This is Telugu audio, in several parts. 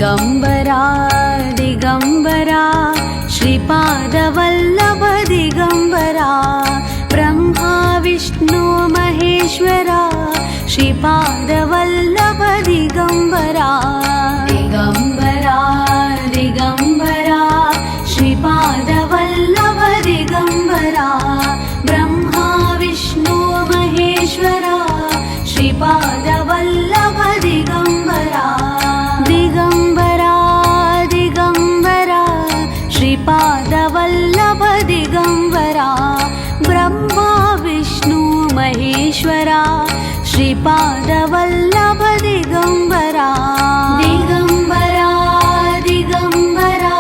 दिगंबरा दिगंबरा श्रीपादवल्लभ दिगंबरा ब्रह्मा विष्णु महेश्वरा श्रीपादवल्लभ दिगंबरा दिगंबरा दिगंबरा श्रीपादवल्लभ दिगंबरा ब्रह्मा विष्णु महेश्वरा श्रीपादवल्लभ दिगंबरा दिगंबरा दिगंबरा श्रीपादवल्लभ दिगंबरा ब्रह्मा विष्णु महेश्वरा श्रीपादवल्लभ दिगंबरा दिगंबरा दिगंबरा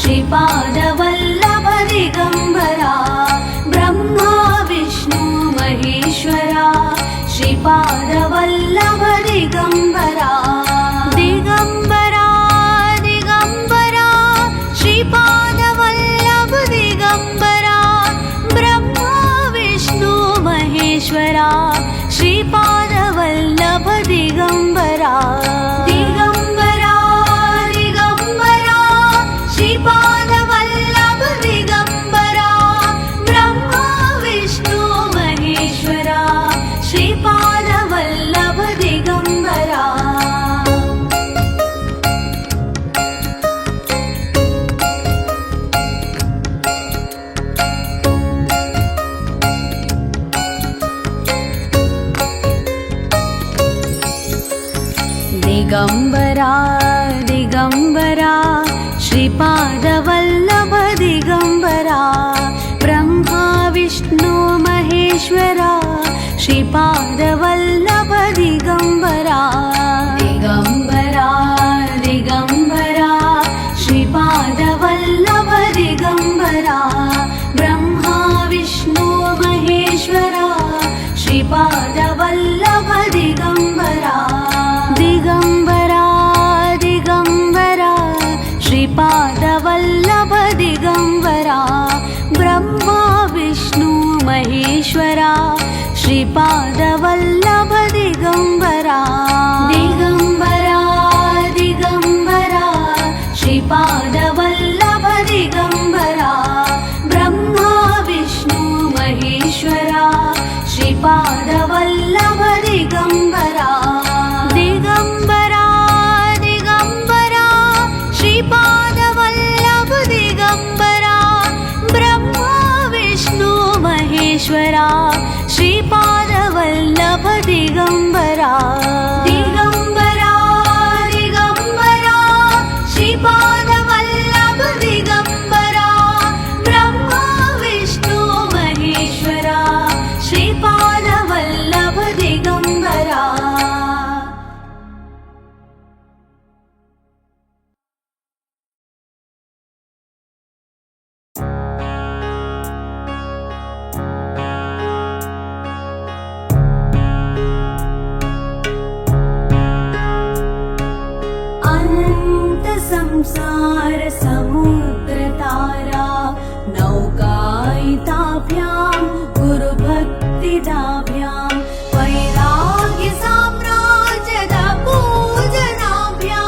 श्रीपादवल्लभ दिगंबरा ब्रह्मा विष्णु महेश्वरा श्रीपादवल्लभ दिगंबरा दिगंबरा दिगंबरा श्रीपादवल्लभ दिगंबरा ब्रह्मा विष्णु महेश्वरा श्रीपादवल्लभ दिगंबरा दिगंबरा दिगंबरा श्रीपादवल्लभ दिगंबरा ब्रह्मा विष्णु महेश्वरा श्रीपादवल्लभ दिगंबरा दिगंबरा दिगंबरा श्रीपादवल्लभ दिगंबरा ब्रह्मा विष्णु महेश्वरा श्रीपादवल्लभ दिगंबरा दिगंबरा दिगंबरा श्रीपादवल्लभ दिगंबरा ब्रह्मा विष्णु महेश्वरा श्रीपादवल्लभ दिगंबरा दिगंबरा दिगंबरा श्रीपादवल्लभ दिगंबरा ब्रह्मा विष्णु महेश्वरा श्रीपादवल्लभ दिगंबरा दिगंबरा दिगंबरा श्रीपादवल्लभ दिगंबरा ब्रह्मा विष्णु महेश्वरा श्रीपादवल्लभ दिगंबरा दिगंबरा दिगंबरा श्रीपादवल्लभ दिगंबरा ब्रह्मा विष्णु महेश्वरा श्रीपादवल्लभ दिगंबरा दिगंबरा दिगंबरा श्रीपादवल्लभ दिगंबरा ब्रह्मा विष्णु महेश्वरा श्रीपादवल्लभ दिगंबरा संसार समुद्र तारा नौकायिताभ्यां गुरु भक्तिदाभ्यां वैराग्य साम्राज्यद पूजनाभ्यां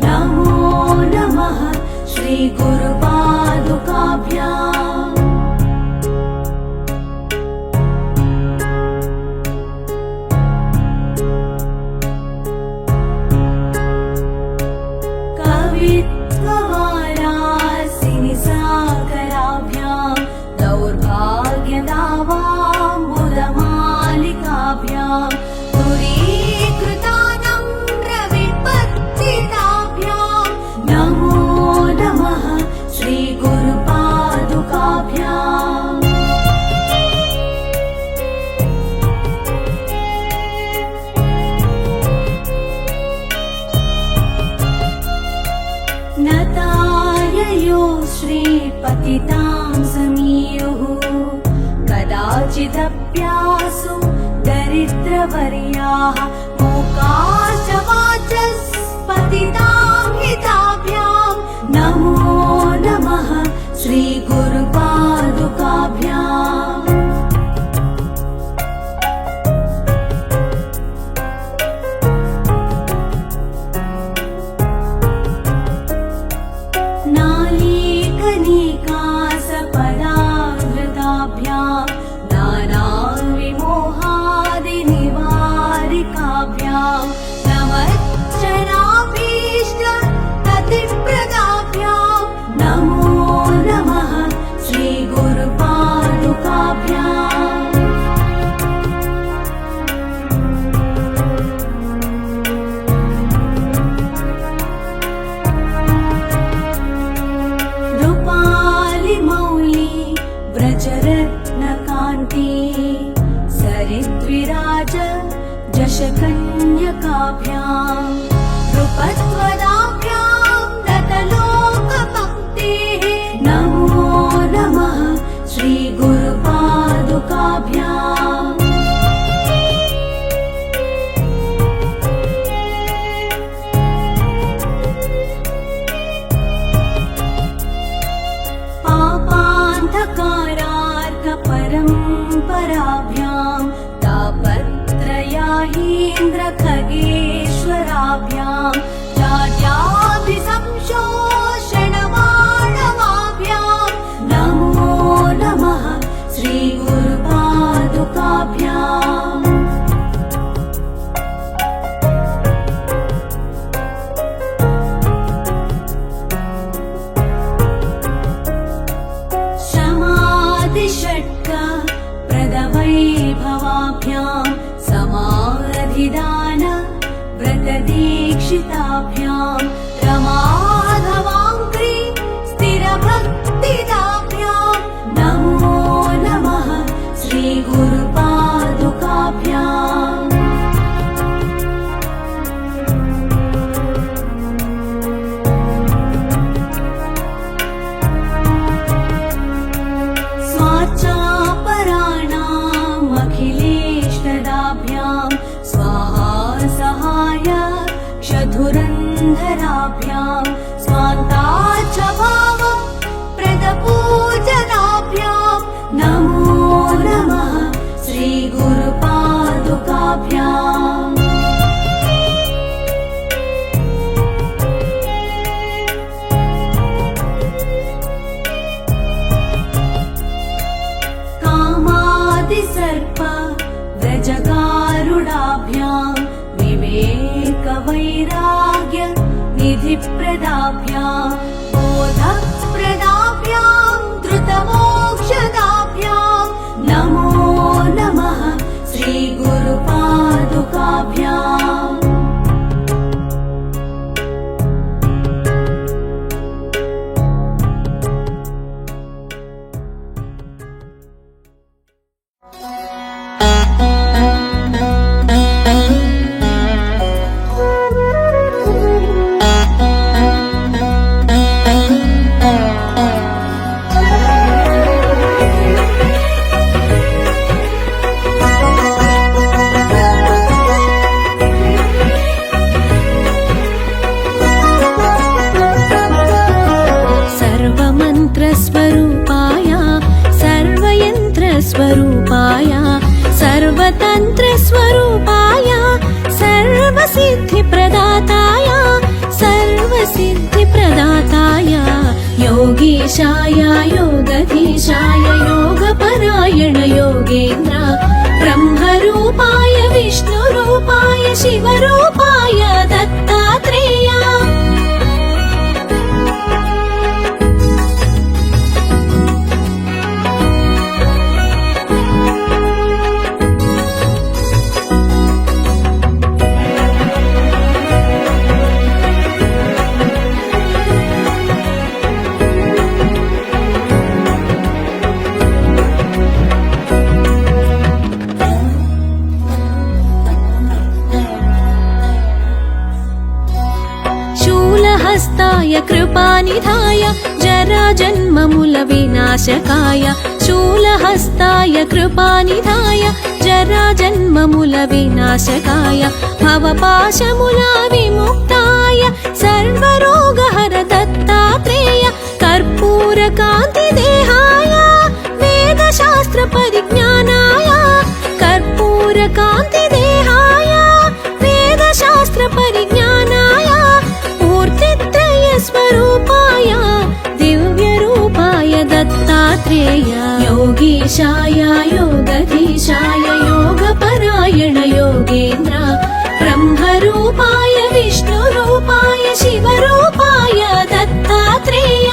नमो नमः श्री गुरु पादुकाभ्याम् कवित्ववारासिनि सागराभ्यां दौर्भाग्यदावाम्बुदमालिकाभ्यां दूरीकृतानम्रविपत्तिताभ्यां नमो नमः श्रीगुरुपादुकाभ्याम् नताययो श्रीपतितां समीयुः कदाचिदप्यासु दरिद्रवर्याः मूकाश्च वाचस्पतितां हिताभ्यां नमो नमः श्रीगुरुपादुकाभ्याम् दशकन्यकाभ्यां नृपत्वदाभ्यां नतलोकपङ्क्तेः नमो नमः श्रीगुरुपादुकाभ्याम् परम्पराभ्यां तापत्रयाहीन्द्रखगेश्वराभ्यां जाड्याभिसंशोषणमाणवाभ्यां नमो नमः श्रीगुरुपादुकाभ्याम् प्रदवैभवाभ्यां समाधिदान व्रतदीक्षिताभ्यां रमाधवाङ्घ्रि स्थिरभक्तिदाभ्यां नमो नमः श्रीगुरुपादुकाभ्याम् धुरन्धराभ्यां स्वान्ताच्छभाव प्रदपूजनाभ्यां नमो नमः श्रीगुरुपादुकाभ्याम् कामादिसर्प व्रजगारुडाभ्यां विवेकवैराग्य निधिप्रदाभ्यां बोधप्रदाभ्यां धृतमोक्षदाभ्यां नमो नमः श्रीगुरुपादुकाभ्याम् स्वरूपाय सर्वतन्त्रस्वरूपाय सर्वसिद्धिप्रदाताय सर्वसिद्धिप्रदाताय योगीशाय योगधीशाय योगपरायण योगेन्द्र ब्रह्मरूपाय विष्णुरूपाय शिवरूपाय दत्तात्रेय कृपानिधाय जराजन्ममूलविनाशकाय शूलहस्ताय कृपानिधाय जराजन्ममूलविनाशकाय भवपाशमूलविमुक्ताय सर्वरोगहर दत्तात्रेय कर्पूरकान्तिदेहाय वेदशास्त्रपरिज्ञानाय कर्पूरकान्तिदेहाय वेदशास्त्रपरिज्ञानाय स्वरूपाय दिव्यरूपाय दत्तात्रेय योगीशाय योगधीशाय योगपरायण योगेन्द्र ब्रह्मरूपाय विष्णुरूपाय शिवरूपाय दत्तात्रेय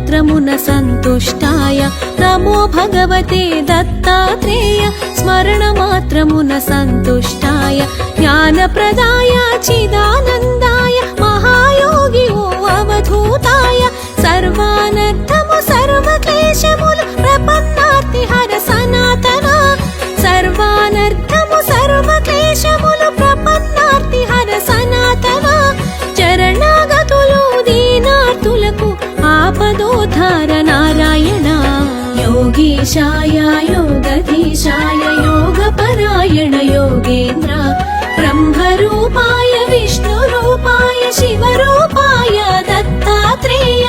మాత్రమున సంతుష్టాయ నమో భగవతే దత్తాత్రేయ స్మరణ మాత్రమున సంతుష్టాయ జ్ఞానప్రదాయ చిదానందాయ మహాయోగి ఓ అవధూతాయ సర్వానర్థము సర్వక్లేశములు ప్రపన్నార్తి హర సనాతన సర్వానర్థము సర్వక్లేశములు ప్రపన్నార్తి హర సనాతన చరణాగతులు దీనార్తులకు ఆపదోద్ధార నారాయణ యోగీశాయ యోగధీశాయ యోగపరాయణ యోగేంద్ర బ్రహ్మరూపాయ విష్ణురూపాయ శివరూపాయ దత్తాత్రేయ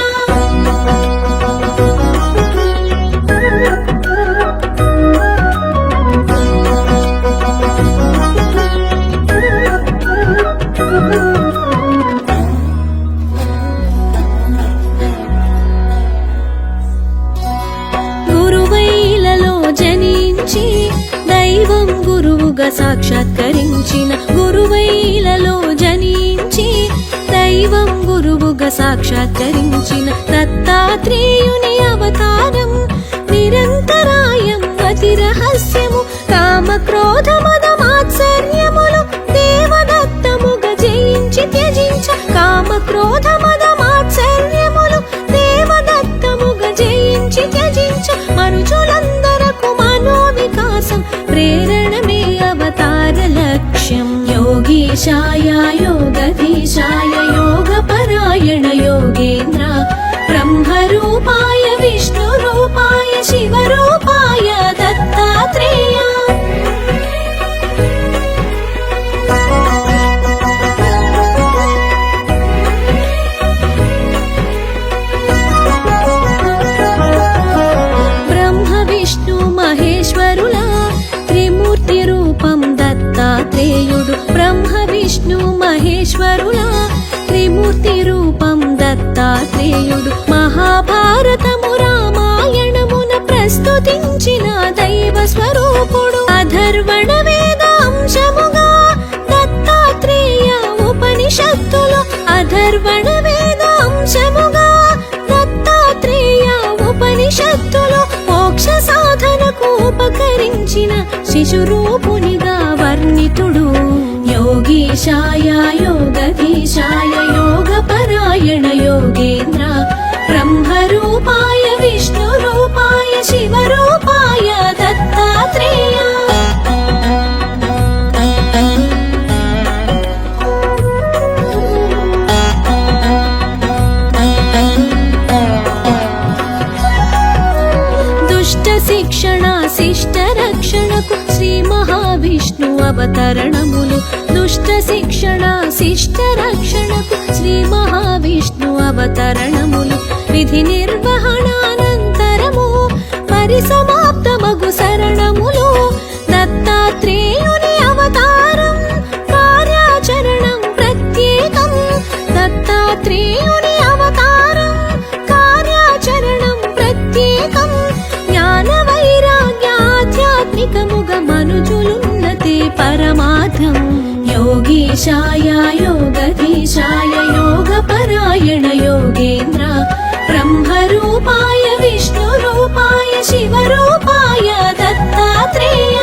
గురువైలలో జనించి దైవం గురువుగా సాక్షాత్కరించిన గురువైలలో జనించి దైవం గురువుగా సాక్షాత్కరించిన దత్తాత్రేయుని అవతారం నిరంతరాయం అతి రహస్యము కామ క్రోధ మద మాత్సర్యములు దేవదత్తముగా జయించి త్యజించ కామ క్రోధ మద మాత్సర్యములు దేవదత్తముగా జయించి త్యజించ మనుషులందరకు మనోవికాసం ప్రేరణమే అవతార లక్ష్యం యోగీశాయ యోగధీశాయ యోగపరాయణ యోగేంద్ర బ్రహ్మరూపాయ విష్ణురూపాయ శివరూపాయ దత్తాత్రేయ బ్రహ్మ విష్ణు మహేశ్వరుల త్రిమూర్తి రూపం దత్తాత్రేయుడు బ్రహ్మ విష్ణు మహేశ్వరుల త్రిమూర్తి రూపం దత్తాత్రేయుడు మహాభారతము రామాయణమున ప్రస్తుతించిన దైవ స్వరూపుడు అధర్వణ వేదాంశముగా దత్తాత్రేయ ఉపనిషత్తులు అధర్వణ వేదాంశముగా దత్తాత్రేయ ఉపనిషత్తులు మోక్ష సాధనకు ఉపకరించిన శిశురూపునిగా వర్ణితుడు యోగీశాయ యోగధీశాయ యోగపరాయణ యోగేంద్ర బ్రహ్మరూపాయ విష్ణురూపాయ శివరూపాయ దత్తాత్రేయ దుష్ట శిక్షణ శిష్ట రక్షణకు శ్రీ మహావిష్ణు అవతరణములు దుష్ట శిక్షణ శిష్ట రక్షణకు శ్రీ మహావిష్ణు అవతరణములు విధి నిర్వహణానంతరము పరిసమాప్తమగు శరణములు దత్తాత్రేయుని అవతారం కార్యాచరణం ప్రత్యేకం దత్తాత్రేయుని అవతారం కార్యాచరణం ప్రత్యేకం జ్ఞాన వైరాగ్య ఆధ్యాత్మికముగ మనుజులున్నతే పరమార్థం యోగీశాయ యోగధీశాయ యోగపరాయణ యోగేంద్ర బ్రహ్మరూపాయ విష్ణురూపాయ శివరూపాయ దత్తాత్రేయ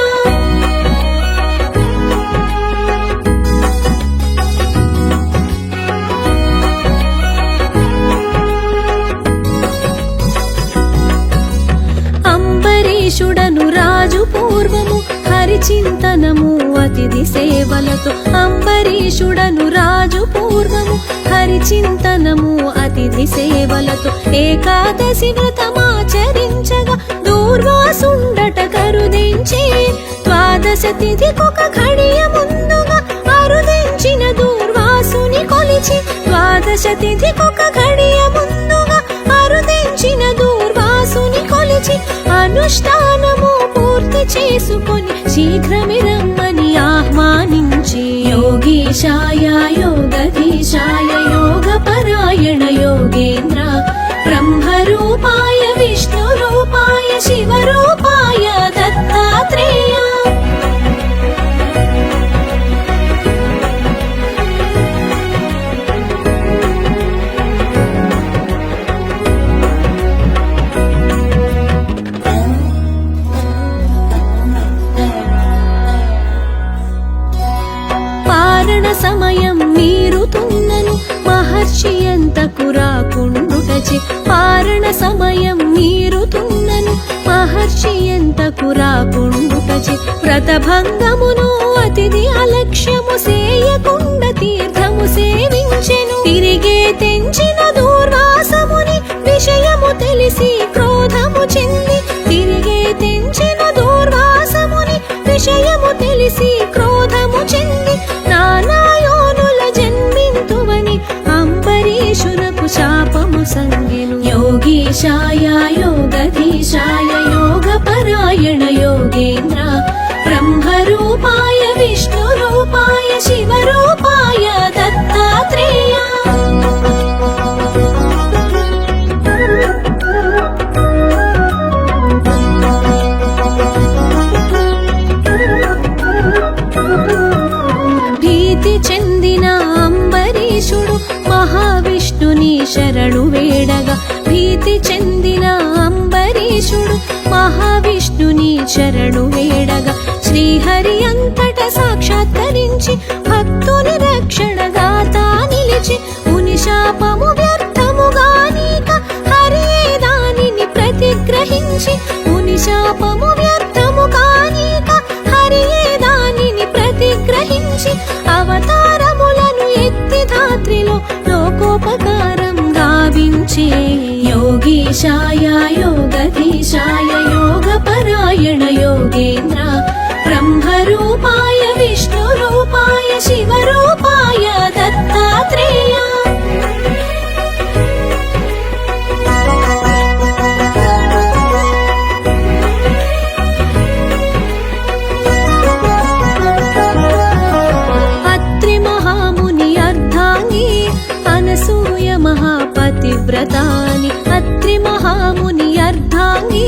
అంబరీషుడను రాజు పూర్వము హరిచింతనము అతిథి సేవలతో అంబరీషుడను రాజు పూర్వము హరిచింతనము అతిథి సేవలతో ఏకాదశి వ్రతమాచరించగా దూర్వాసుండట కరుదించి ద్వాదశ తిథికొక ఘడియ ముందుగా అరుదించిన దూర్వాసుని కొలిచి ద్వాదశ తిథికొక ఘడియ ముందుగా అరుదించిన దూర్వాసుని కొలిచి అనుష్ఠానము పూర్తి చేసుకొని శీఘ్రమే రమ్మని ఆహ్వానించి యోగీశాయ యోగధీశాయ యోగపరాయణ యోగేంద్ర బ్రహ్మరూపాయ విష్ణురూపాయ శివరూపాయ దత్తాత్రేయ విమర్శియంతకు రాకుండుటచే వ్రతభంగమును అతిథి అలక్ష్యము సేయకుండ తీర్థము సేవించెను. తిరిగే తెంచిన దూర్వాసముని విషయము తెలిసి క్రోధము చెంది, తిరిగే తెంచిన దూర్వాసముని విషయము తెలిసి క్రోధము చెంది, నానాయోనుల జన్మింతువని అంబరీషునకు శాపము సంగెను. యోగీశాయ యోగధీశాయ యోగపరాయణ యోగేంద్ర బ్రహ్మరూపాయ విష్ణురూపాయ శివరూపాయ దత్తాత్రేయ. భీతి చెందిన అంబరీషుడు మహావిష్ణుని శరణు వేడగా, భీతి చెందిన అంబరీషుడు మహావిష్ణుని శరణు వేడగా, శ్రీహరి అంతట సాక్షాత్కరించి భక్తుని రక్షణదాతా నిలిచి, ముని శాపము వ్యర్థముగా నీక హరియే దానిని ప్రతిగ్రహించి, ముని శాపము వ్యర్థముగా నీక హరియే దానిని ప్రతిగ్రహించి, అవతారములను ఎత్తి ధాత్రిలో లోకోపకారం గావించే. యోగీశాయ యోగధీశాయ యోగపరాయణ యోగేంద్ర బ్రహ్మరూపాయ విష్ణురూపాయ శివరూపాయ దత్తాత్రేయ. అత్రి మహాముని అర్ధాంగి అనసూయ మహాపతివ్రతాని, అత్రి మహాముని అర్ధాంగి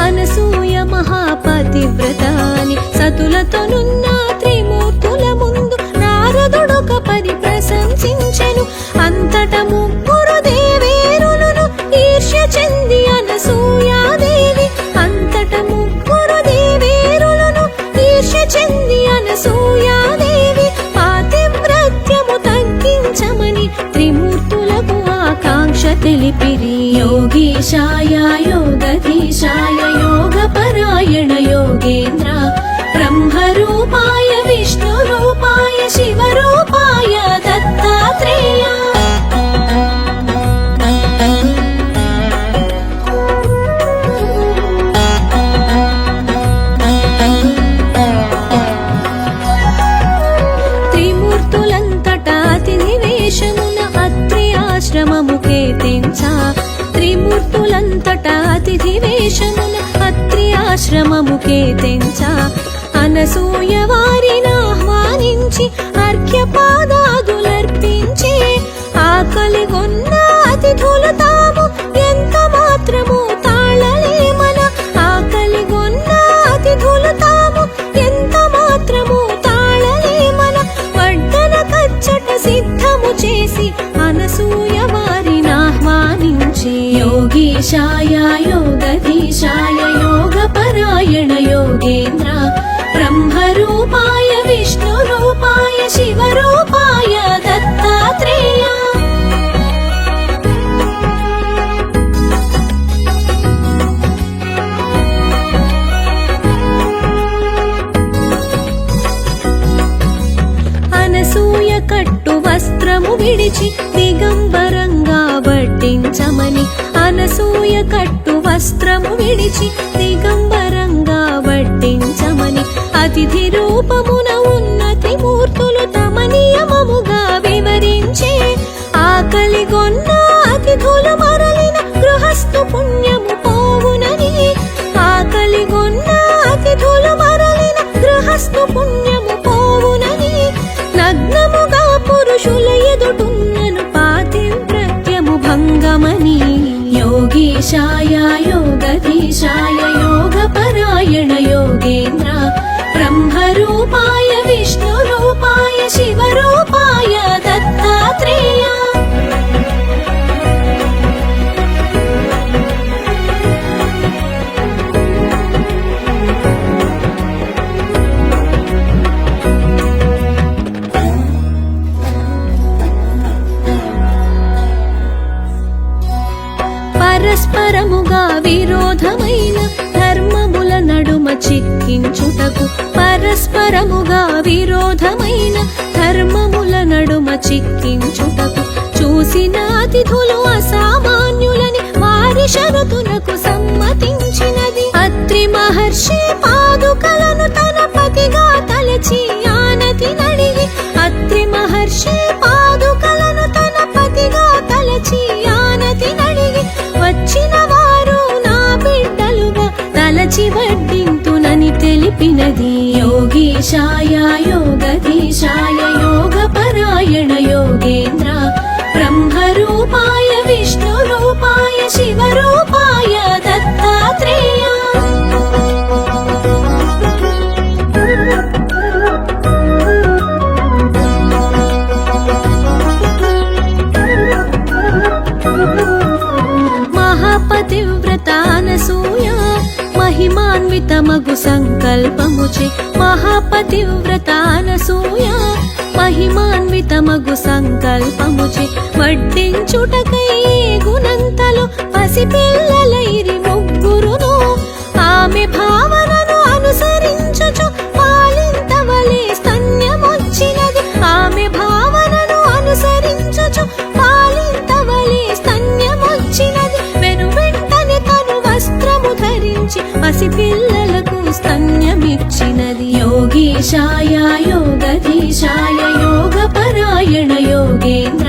అనసూయ మహాపతివ్రతాని, సతులతోనున్న త్రిమూర్తుల ముందు నారదుడొక పరి ప్రశంసించెను. అంతట ముగ్గురు దేవేరులను ఈర్ష్య చెంది అనసూయాదేవి, అంతట ముగ్గురు దేవేరులను ఈర్ష్య చెంది అనసూయాదేవి పాతివ్రత్యము తగ్గించమని త్రిమూర్తులకు ఆకాంక్ష తెలిపిరి. యోగీశాయ యోగధీశాయ యోగపరాయణ యోగేంద్ర బ్రహ్మరూపాయ విష్ణురూపాయ శివరూపాయ దత్తాత్రేయ. త్రిమూర్తులంతటా అతిథి వేషమున అత్రి ఆశ్రమముకే తెంచా, త్రిమూర్తులంతటా అతిథి వేషమున అత్రి ఆశ్రమముకే తెంచా, అనసూయ వారిని ఆహ్వానించి అర్ఘ్యపాదాదులర్పించే. ఆకలిగొన్న అతిథులు తాము ఎంత మాత్రము తాళలేమన, ఆకలిగొన్న అతిథులు తాము ఎంత మాత్రము తాళలేమన, వడ్డన కచ్చట సిద్ధము చేసి అనసూయ వారిని ఆహ్వానించి. యోగీశాయ యోగధీశాయ యోగపరాయణ యోగేంద్ర బ్రహ్మరూపాయ విష్ణురూపాయ శివరూపాయ దత్తాత్రేయ. అనసూయ కట్టు వస్త్రము విడిచి దిగంబరంగా వడ్డించమని, అనసూయ కట్టు వస్త్రము విడిచి దిగంబరంగా వడ్డించమని, అతిథి రూపమున ఉన్న త్రిమూర్తులు తమ నియమముగా వివరించే. ఆకలిగొన్న అతిథులు మరలిన గృహస్థు పుణ్యము పోవునని, ఆకలిగొన్న అతిథులు మరలిన గృహస్థు పుణ్యము పోవునని, నగ్నముగా పురుషుల ఎదుటున్నను పాతివ్రత్యము భంగమని. యోగీశాయ యోగధీశాయ యోగపరాయణ యోగేంద్ర బ్రహ్మరూపాయ విష్ణురూపాయ శివరూపాయ దత్తాత్రేయ. పరస్పరముగా విరోధమైన ధర్మ చిక్కించుటకు పరస్పరముగా విరోధమైన ధర్మముల నడుమ చిక్కించుటకు చూసిన అతిథులు అసామాన్యులని వారి షరతులకు సమ్మతించినది. అత్రి మహర్షి పాదుకలను తన పతిగా తలచి ఆనతి నడిగి అత్రి మహర్షి పాదుకలను తన పతిగా తలచి ఆనతి నడిగి వచ్చిన వారు నా బిడ్డలుగా తలచి వడ్డింతునని తెలిపినది. యోగీశాయ యోగధీశాయ యోగపరాయణ యోగేంద్ర బ్రహ్మరూపాయ విష్ణురూపాయ శివరూపాయ దత్తాత్రేయ. మహాపతివ్రత అనసూయ మహిమాన్వితమగు సంకల్పముచే మహాపతివ్రత అనసూయ మహిమాన్వితమగు సంకల్పముచే వడ్డించుటకై గుణంతలు పసిపిల్లలైరి ముగ్గురును ఆమె భావనను అనుసరించుచు పాలింతవలే స్తన్యమొచ్చినది. ఆమె భావనను అనుసరించుచు పాలింతవలే స్తన్యమొచ్చినది. వెను వెంటనే తను వస్త్రము ధరించి పసిపిల్లలకు స్తన్యమిచ్చినది. యోగీశాయ యోగధీశాయ యోగపరాయణ యోగేంద్ర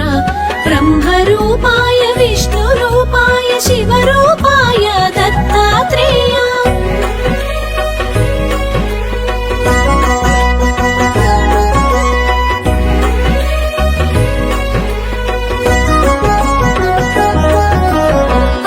బ్రహ్మరూపాయ విష్ణురూపాయ శివరూపాయ దత్తాత్రేయ.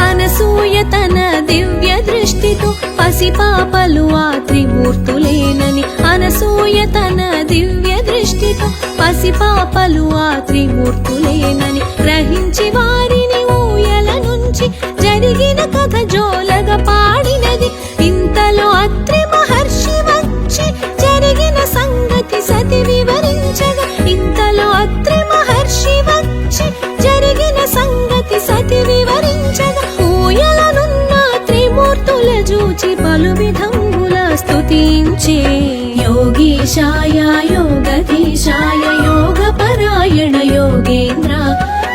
అనసూయ తన దివ్య దృష్టితో పసిపాపలు ఆ త్రిమూర్తులేనని అనసూయ తన దివ్య దృష్టితో పసిపాపలు ఆ త్రిమూర్తులేనని గ్రహించి వారిని ఊయల నుంచి జరిగిన కథ జోలగా పాడినది. ఇంతలో అత్రి మహర్షి వచ్చి జరిగిన సంగతి సతి వివరించగా ఇంతలో అత్రి మహర్షి వచ్చి జరిగిన సంగతి సతి వివరించగా ఊయలనున్న త్రిమూర్తుల జూచి పలు విధంబుల స్తుతించే. యోగీశాయ యోగధీశాయ యోగపరాయణ యోగేంద్ర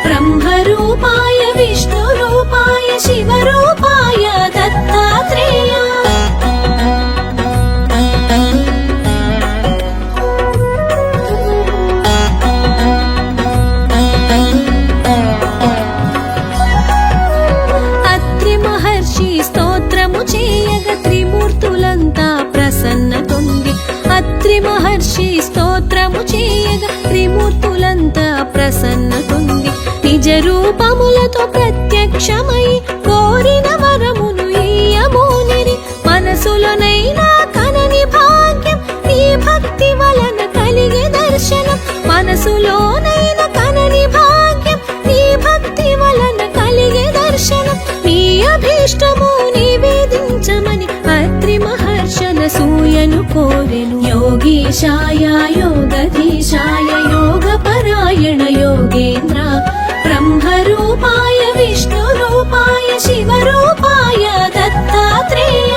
బ్రహ్మరూపాయ విష్ణురూపాయ శివరూపాయ దత్తాత్రేయ. అత్రి మహర్షి స్తోత్రము చేయగ త్రిమూర్తులంతా ప్రసన్నతొంది. అత్రి మహర్షి స్తోత్రము చేయగ త్రిమూర్తులంతా ప్రసన్నతొంది. నిజ రూపములతో ప్రత్యక్షమై కోరిన వరమును ఇయ్యమూనిరి. మనసులోనైనా కనని భాగ్యం నీ భక్తి వలన కలిగే దర్శనం. మనసులోనైనా కనని భాగ్యం నీ భక్తి వలన కలిగే దర్శనం. నీ అభీష్టము నివేదించమని అత్రి మహర్షనసూయను కోరెను. యోగీశాయ యోగధీశాయ యోగపరాయణ యోగేంద్ర బ్రహ్మరూపాయ విష్ణురూపాయ శివరూపాయ దత్తాత్రేయ.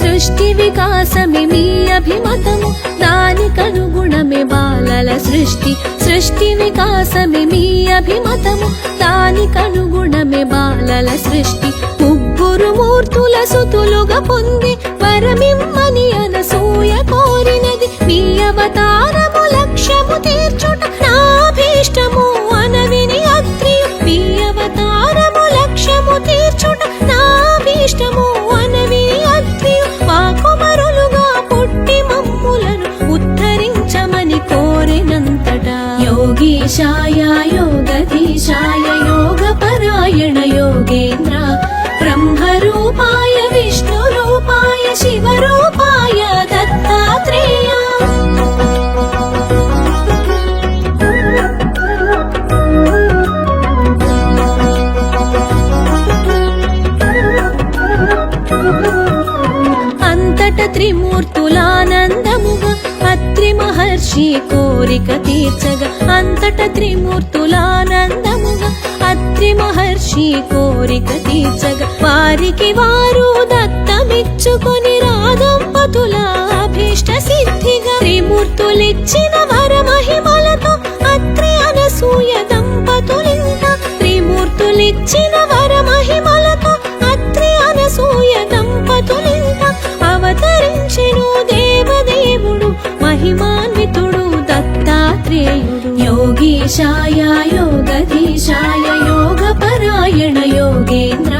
సృష్టి వికాసమే మీ అభిమతము దానికనుగుణమే బాలల సృష్టి. సృష్టి వికాసమే మీ అభిమతము దానికనుగుణమే బాలల సృష్టి. ముగ్గురు మూర్తుల సుతులుగా పొంది వరమిమ్మని అనసూయ కోరినది. మీ అవతారము లక్ష్యము తీర్చుట నాభీష్టము అనవిని అత్రియు. మీ అవతారము లక్ష్యము తీర్చుట నాభీష్టము అనవిని అత్రియు. మా కుమరులుగా పుట్టి మమ్ములను ఉద్ధరించమని కోరినంతటా యోగీశాయ యోగధీశాయ యోగపరాయణ యోగేంద్ర బ్రహ్మరూపాయ విష్ణురూపాయ శివరూపాయ దత్తాత్రేయ. అంతట త్రిమూర్తులానందముగా అత్రి అత్రి మహర్షి కోరిక తీర్చగా అంతట త్రిమూర్తులానందముగా అత్రి మహర్షి కోరిక తీర్చగా వారికి వారు దత్తమిచ్చుకొని రాదంపతుల అభీష్ట సిద్ధిగా త్రిమూర్తులిచ్చిన వర మహిమలతో అత్రి అనసూయ దంపతులింత త్రిమూర్తులిచ్చిన వర మహిమలతో అత్రి అనసూయ దంపతులింత అవతరించెను దేవదేవుడు మహిమాన్వితుడు దత్తాత్రేయుడు యోగీశాయ యోగధీశాయ యోగపరాయణ యోగేంద్ర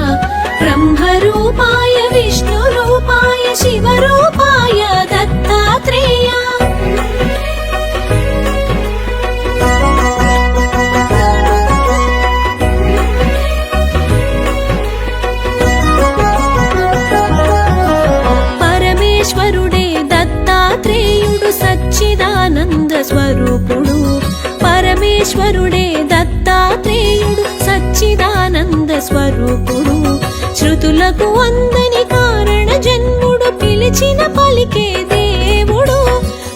బ్రహ్మరూపాయ విష్ణురూపాయ శివరూపాయ దత్తాత్రేయ పరమేశ్వరుడే దత్తాత్రేయుడు సచ్చిదానంద స్వరూపుడు పరమేశ్వరుడే దత్తాత్రేయుడు సచ్చిదానంద స్వరూపుడు శృతులకు అందని కారణ జన్ముడు పిలిచిన పలికే దేవుడు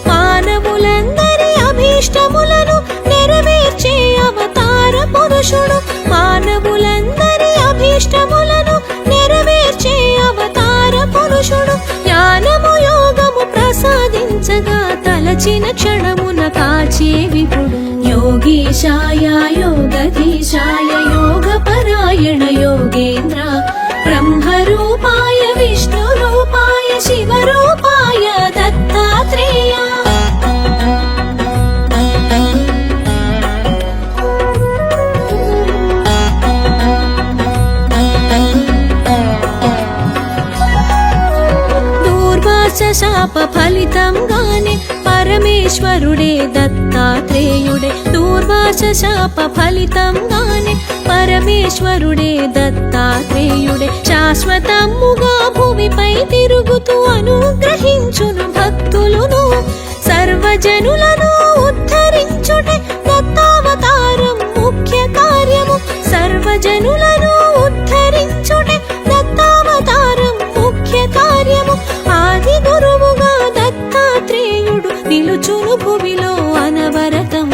మానవులందరి అభీష్టములను నెరవేర్చే అవతార పురుషుడు మానవులందరి అభీష్టములను నెరవేర్చే అవతార పురుషుడు జ్ఞానము యోగము ప్రసాదించగా తలచిన క్షణమున కాచే విపుడు యోగీశాయ యోగధీశాయ యోగపరాయణ యోగేంద్ర బ్రహ్మరూపాయ విష్ణురూపాయ శివరూపాయ దత్తాత్రేయ శాప ఫలితంగానే పరమేశ్వరుడే దత్తాత్రేయుడే దూర్వాస శాప ఫలితంగానే పరమేశ్వరుడే దత్తాత్రేయుడే శాశ్వతముగా భూమిపై తిరుగుతూ అనుగ్రహించును భక్తులను సర్వజనులను ఉద్ధరించుటే దత్తావతారం ముఖ్య కార్యము సర్వజనులను ఉద్ధరించుటే దత్తావతారం ముఖ్య కార్యము ఆది గురువుగా దత్తాత్రేయుడు నిలుచును భువిలో అనవరతం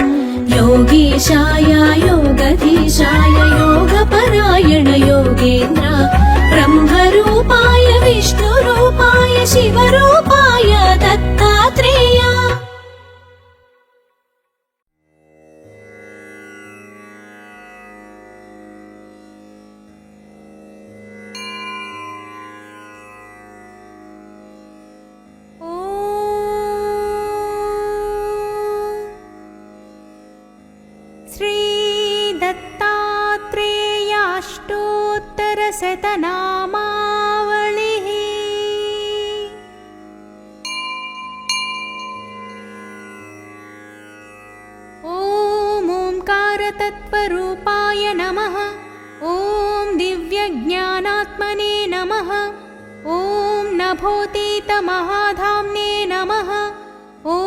యోగీశాయ యోగధీశాయ యోగపరాయణ యోగేంద్ర బ్రహ్మరూపాయ విష్ణురూపాయ శివరూపాయ దత్తాత్రేయ शतनामावलिः ॐ ओंकारतत्त्वरूपाय नमः ॐ दिव्यज्ञानात्मने नमः ॐ नभोतीतमहाधाम्ने नमः ॐ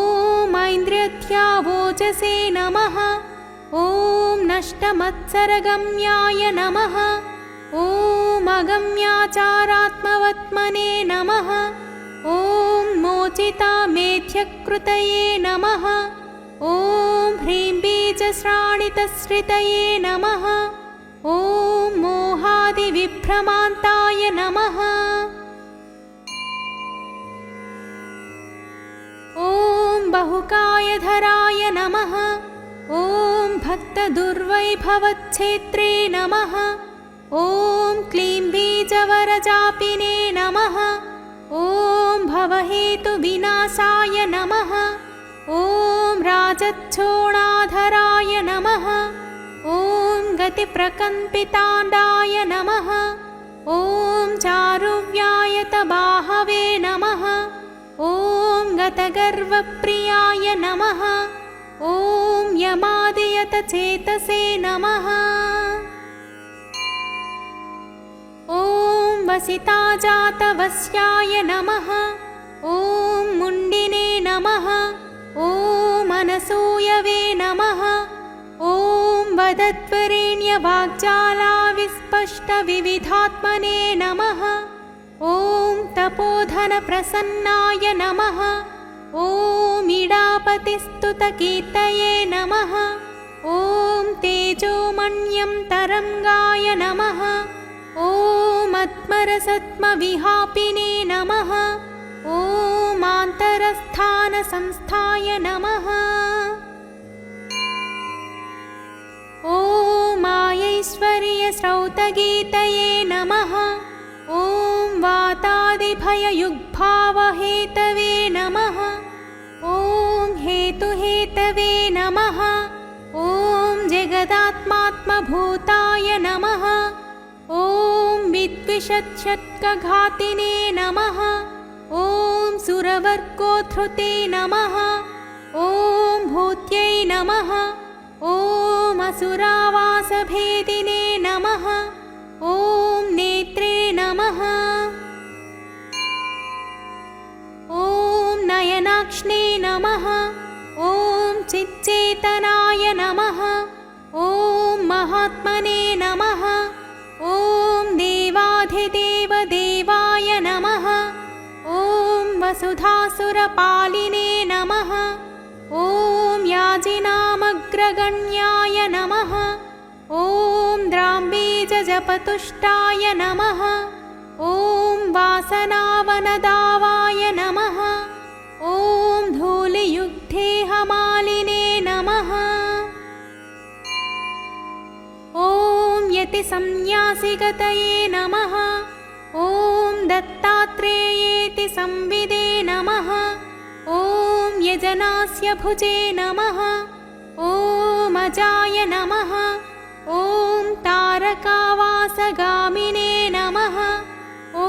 ऐन्द्रियथ्यावोचसे नमः ॐ नष्टमत्सरगम्याय नमः ॐ अगम्याचारात्मवत्मने नमः ॐ मोचितामेध्यकृतये नमः ॐ ह्रीं बीजश्राणितश्रितये नमः ॐ मोहादिविभ्रमान्ताय नमः ॐ बहुकायधराय नमः ॐ भक्तदुर्वैभवच्छेत्रे नमः ॐ क्लीं बीजवरजापिने नमः ॐ भवहेतुविनाशाय नमः ॐ राजच्छोणाधराय नमः ॐ गतिप्रकम्पिताण्डाय नमः ॐ चारुव्यायतबाहवे नमः ॐ गतगर्वप्रियाय नमः ॐ यमादियतचेतसे नमः ॐ वसिताजातवस्याय नमः ॐ मुण्डिने नमः ॐ अनसूयवे नमः ॐ वदद्वरेण्यवाग्जालाविस्पष्टविविधात्मने नमः ॐ तपोधनप्रसन्नाय नमः ॐ इडापतिस्तुतकीर्तये नमः। ॐ तेजोमण्यं तरङ्गाय नमः। ॐ आत्मरसत्मविहापिने नमः। ॐ आन्तरस्थानसंस्थाय नमः। ॐ ऐश्वर्यस्रौतगीतये नमः। ॐ वातादिभययुग्भावहेतवे नमः। ॐ हेतुहेतवे नमः। ॐ जगदात्मात्मभूताय नमः। ॐ विद्विषत्षट्कघातिने नमः। ॐ सुरवर्गोद्धृते नमः। ॐ भूत्यै नमः। ॐ असुरावासभेदिने नमः। ॐ नेत्रे नमः। ॐ नयनाक्ष्णे नमः। ॐ चिच्चेतनाय नमः। ॐ महात्मने नमः। ॐ देवाधिदेवदेवाय नमः। ॐ वसुधासुरपालिने नमः। ॐ याजिनामग्रगण्याय नमः। ॐ द्राम्बीजजपतुष्टाय नमः। ॐ वासनावनदावाय नमः। ॐ धूलियुग्धेहमालिने नमः। ॐ यतिसंन्यासिगतये नमः। ॐ दत्तात्रेयेति संविदे नमः। ॐ यजनास्य भुजे नमः। ॐ अजाय नमः। ॐ तारकावासगामिने नमः। ॐ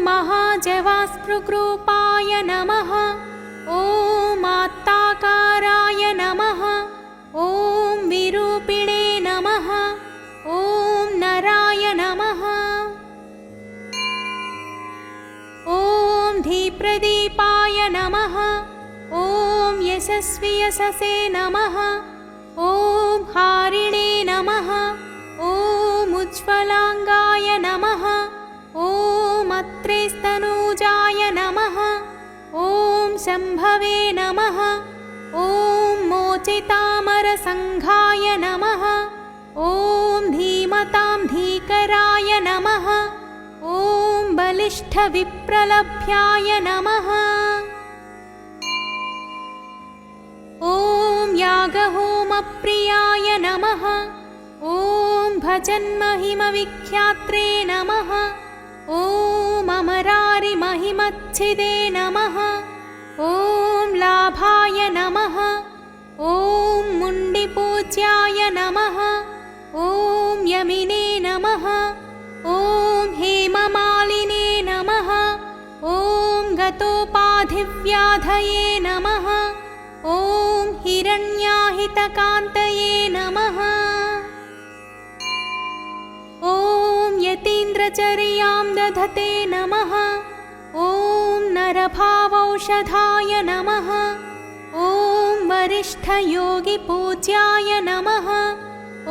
महाजवास्पृक्रूपाय नमः। ॐ आत्ताकाराय नमः। ॐ विरूपिणे नमः। ॐ नराय नमः। ॐ धीप्रदीपाय नमः। ॐ यशस्वियशसे नमः। ॐ हारिणे नमः। ॐ उज्ज्वलाङ्गाय नमः। ॐ अत्रेस्तनूजाय नमः। ॐ शम्भवे नमः। ॐ मोचितामरसङ्घाय नमः। ॐ धीमतां धीकराय नमः। ॐ बलिष्ठविप्रलभ्याय नमः। ॐ यागहोमप्रियाय नमः। ॐ भजन्महिमविख्यात्रे नमः। ॐ अमरारिमहिमच्छिदे नमः। ॐ लाभाय नमः। ॐ मुण्डिपूज्याय नमः। ॐ यमिने नमः। ॐ हेममालिने नमः। ॐ गतोपाधिव्याधये नमः। ॐ हिरण्याहितकान्तये नमः। ॐ यतीन्द्रचर्यां दधते नमः। ॐ नरभावौषधाय नमः। ॐ वरिष्ठयोगिपूज्याय नमः।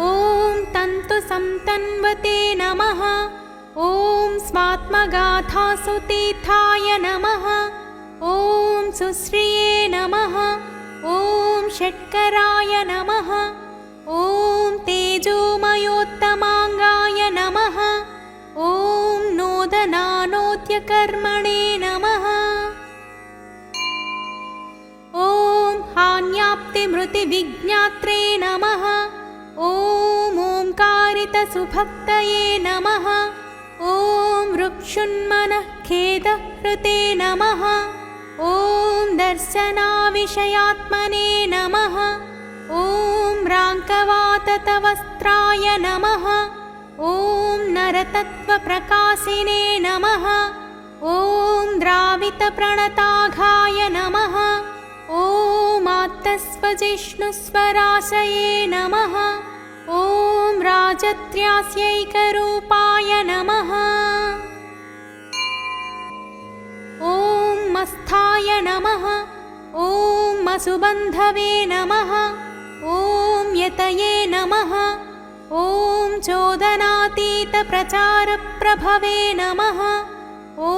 ॐ तन्तुसंतन्वते नमः। ॐ स्वात्मगाथासुतीर्थाय नमः। ॐ सुश्रिये नमः। ॐ षट्कराय नमः। ॐ तेजोमयोत्तमाङ्गाय नमः। ॐ नोदनानोद्यकर्मणे नमः। ॐ हान्याप्तिमृतिविज्ञात्रे नमः। ॐ ओङ्कारितसुभक्तये नमः। ॐ वृक्षुन्मनःखेदहृते नमः। ॐ दर्शनाविषयात्मने नमः। ॐ राङ्कवाततवस्त्राय नमः। ॐ नरतत्त्वप्रकाशिने नमः। ॐ द्रावितप्रणताघाय नमः। ॐ आत्तस्वजिष्णुस्वराशये नमः। ॐ राजत्र्यास्यैकरूपाय नमः। ॐ मस्थाय नमः। ॐ मसुबन्धवे नमः। ॐ यतये नमः। ॐ चोदनातीतप्रचारप्रभवे नमः। ॐ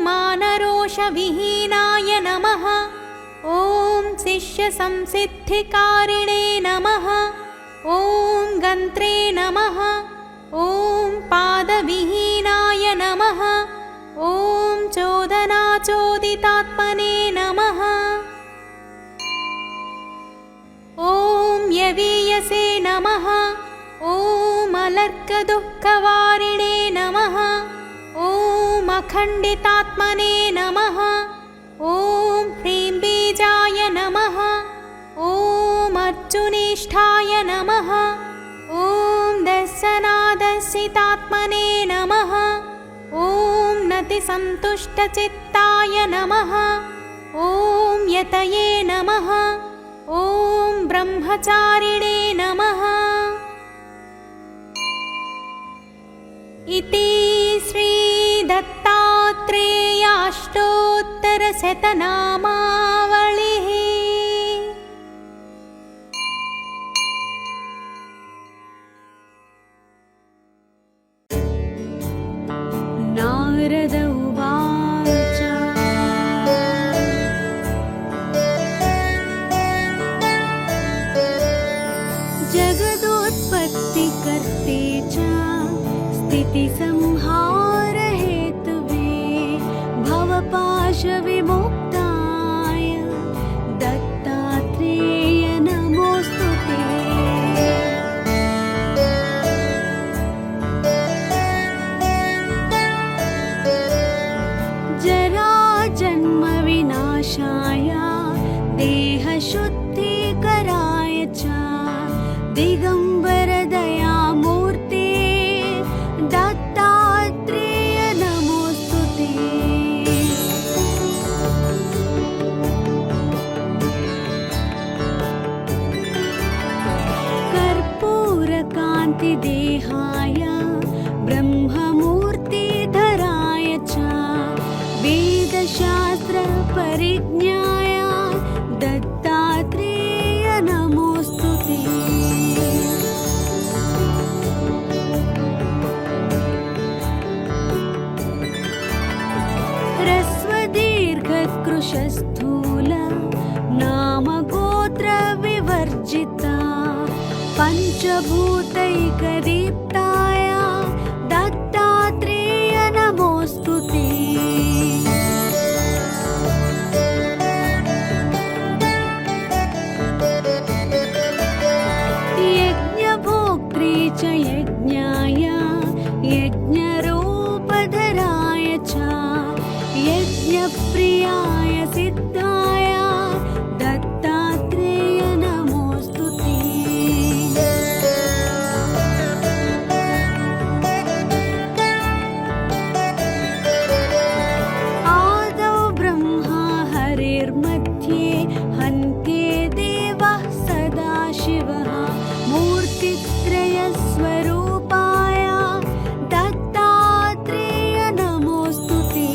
मानरोषविहीनाय नमः। शिष्यसंसिद्धिकारिणे नमः। ॐ गन्त्रे नमः। ॐ पादविहीनाय नमः। ॐ चोदनाचोदितात्मने नमः। ॐ यवीयसे नमः। ॐ अलर्कदुःखवारिणे नमः। ॐ अखण्डितात्मने नमः। ॐ ह्रीं बीजाय नमः। ॐ अर्जुनेष्ठाय नमः। ॐ दर्शनादर्शितात्मने नमः। ॐ नतिसन्तुष्टचित्ताय नमः। ॐ यतये नमः। ॐ ब्रह्मचारिणे नमः। इति श्रीदत्तात्रेयाष्टोत्तरशतनामावलिः। नारद उवाच जगदोत्पत्तिकर्ते च स्थितिसंहारहेतुवे भवपाशविमुक्ताय दत्तात्रेय नमोऽस्तु ते। जराजन्मविनाशाय देहशुद्धिकराय च दिगम्बरदयामूर्ते दत्तात्रेय नमोऽस्तु ते। कर्पूरकान्तिदेहाय ब्रह्ममूर्तिधराय च वेदशास्त्रपरिज्ञाय दत्तात्रेय नमोऽस्तु ते। ह्रस्वदीर्घकृशस्थूल नामगोत्रविवर्जिता पञ्चभूतैकदीप्ताय दत्तात्रेय नमोऽस्तु ते। यज्ञभोक्त्री च यज्ञाय यज्ञरूपधराय च यज्ञप्रियाय सिद्धाय दत्तात्रेय नमोऽस्तु ते। आदौ ब्रह्मा हरिर्मध्ये हन्ते देवः सदाशिवः मूर्तित्रयस्वरूपाय दत्तात्रेय नमोऽस्तु ते।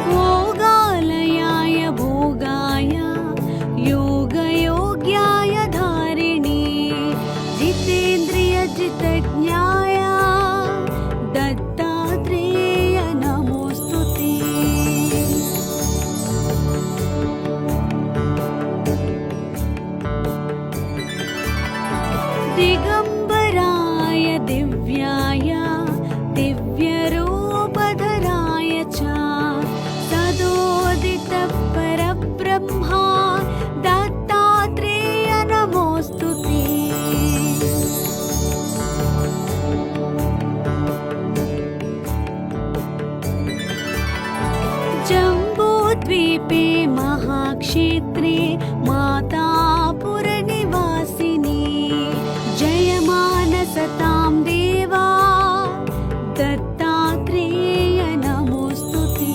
भोगालयाय भोगाय योगयोग्याय धारिणे जितेन्द्रियजितज्ञाय दत्तात्रेय नमोऽस्तु ते। दिगम्बराय दिव्याय दिव्यरूपधराय च सदोदितपरब्रह्मा दत्तात्रेय नमोऽस्तु ते। जम्बूद्वीपे महाक्षेत्रे मातापुरनिवासिनी जयमानसतां देवा दत्तात्रेय नमोऽस्तु ते।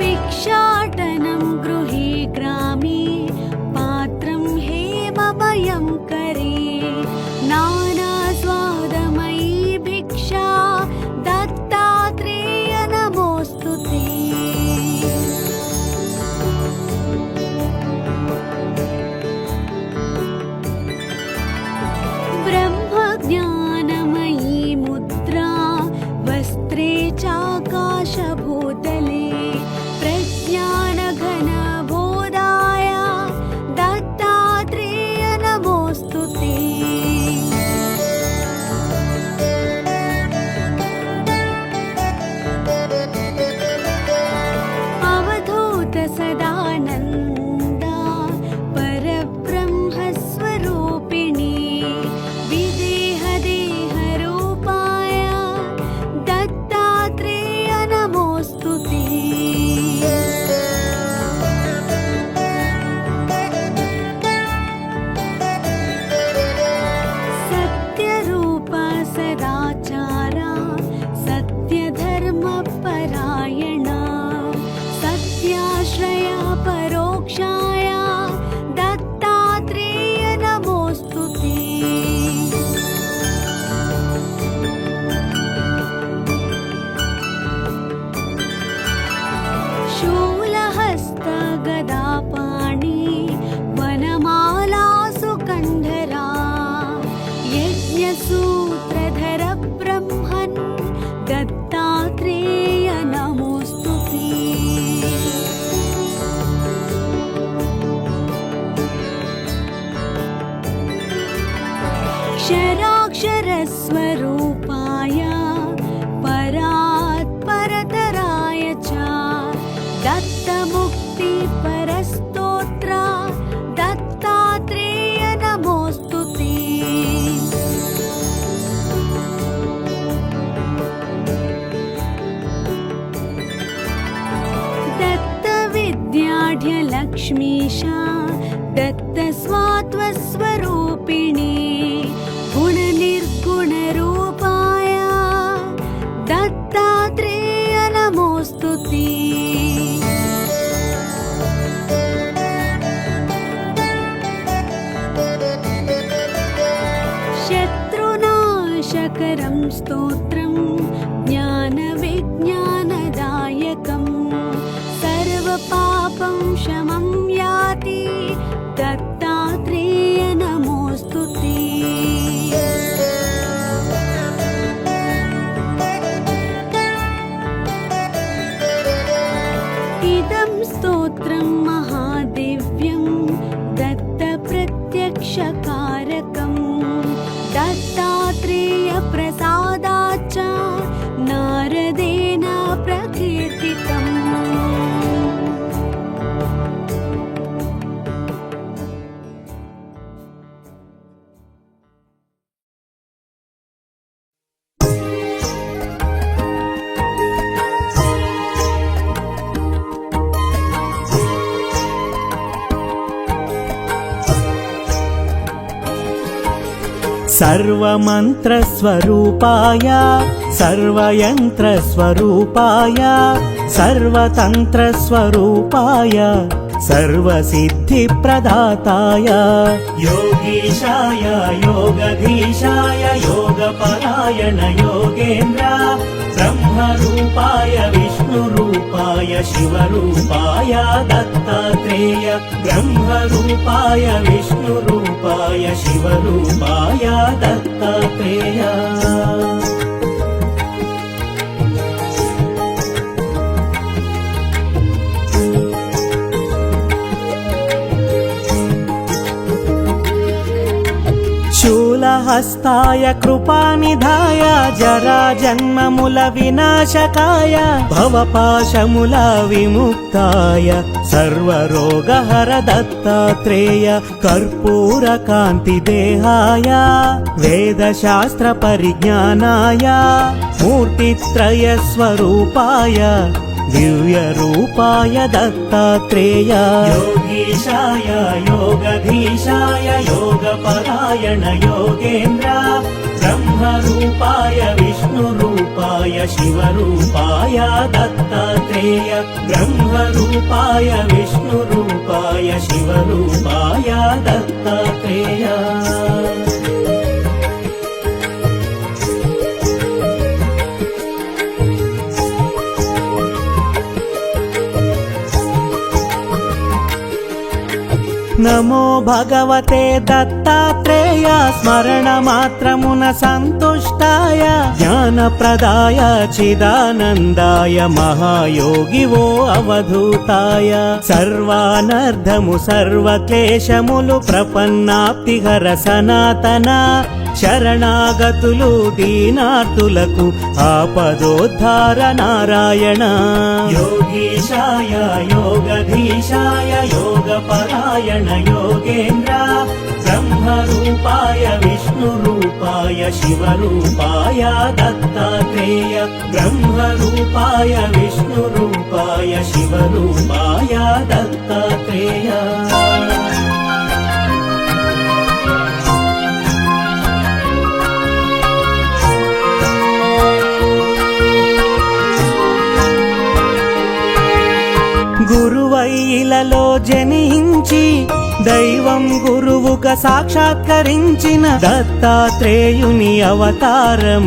भिक्षाटनं गृहे ग्रामे पात्रं हेममयं करे नानास्वादमयी भिक्षा दत्तात्रेय सच्चिदानन्दा परब्रह्मस्वरूपिणी विदेहदेहरूपाय दत्तात्रेय नमोऽस्तु ते। सत्यरूपा सदाचारा सत्यधर्मपरायणा सत्याश्रया परोक्षाया दत्तात्रेय नमोऽस्तु ते। शूलहस्तगदापाणि वनमालासु कण्धरा यज्ञसूत्रधर ब्रह्मन् दत्तात्रेय नमोऽस्तु ते। क्षराक्षरस्वरूपाय परात्परतराय च दत्तमुक्तिपरस्तोत्र दत्तात्रेय नमोऽस्तु ते। दत्तविद्याढ्यलक्ष्मीशा दत्तस्वात्वस्वरूपिणी गुणनिर्गुणरूपाय दत्तात्रेय नमोऽस्तु ते। शत्रुनाशकरं स्तोत्रं ज्ञानविज्ञानदायकं सर्वपापं शमं याति दत्तात्रेय नमोऽस्तु ते। इदं स्तोत्रं महादिव्यं दत्तप्रत्यक्षकारकं दत्तात्रेयप्रसादाच्च नारदेन प्रकीर्तितम्। सर्वमन्त्रस्वरूपाय सर्वयन्त्रस्वरूपाय सर्वतन्त्रस्वरूपाय सर्वसिद्धिप्रदाताय योगीशाय योगधीशाय योगपरायण योगेन्द्र ब्रह्मरूपाय विष्णुरूपाय शिवरूपाय दत्तात्रेय ब्रह्मरूपाय विष्णुरूपाय शिवरूपाय दत्तात्रेय। शूलहस्ताय कृपानिधाय जराजन्ममूलविनाशकाय भवपाशमूलविमुक्ताय सर्वरोगहर दत्तात्रेय कर्पूरकान्तिदेहाय वेदशास्त्रपरिज्ञानाय मूर्तित्रयस्वरूपाय दिव्यरूपाय दत्तात्रेय योगीशाय योगधीशाय योगपरायण योगेन्द्र ब्रह्मरूपाय विष्णुरूपाय शिवरूपाय दत्तात्रेय ब्रह्मरूपाय विष्णुरूपाय शिवरूपाय दत्तात्रेय। नमो भगवते दत्तात्रेय स्मरणमात्रमुन सन्तुष्टाय ज्ञानप्रदाय चिदानन्दाय महायोगिवो अवधूताय सर्वानर्धमु सर्वक्लेशमुलु प्रपन्नाप्तिहर सनातन శరణాగతులు దీనార్తులకు ఆపదోద్ధార నారాయణ. యోగీశాయ యోగధీశాయ యోగపరాయణ యోగేంద్ర బ్రహ్మరూపాయ విష్ణురూపాయ శివరూపాయ దత్తాత్రేయ. బ్రహ్మరూపాయ విష్ణురూపాయ శివరూపాయ దత్తాత్రేయ. గురువైలలో జనించి దైవం గురువుగా సాక్షాత్కరించిన దత్తాత్రేయుని అవతారం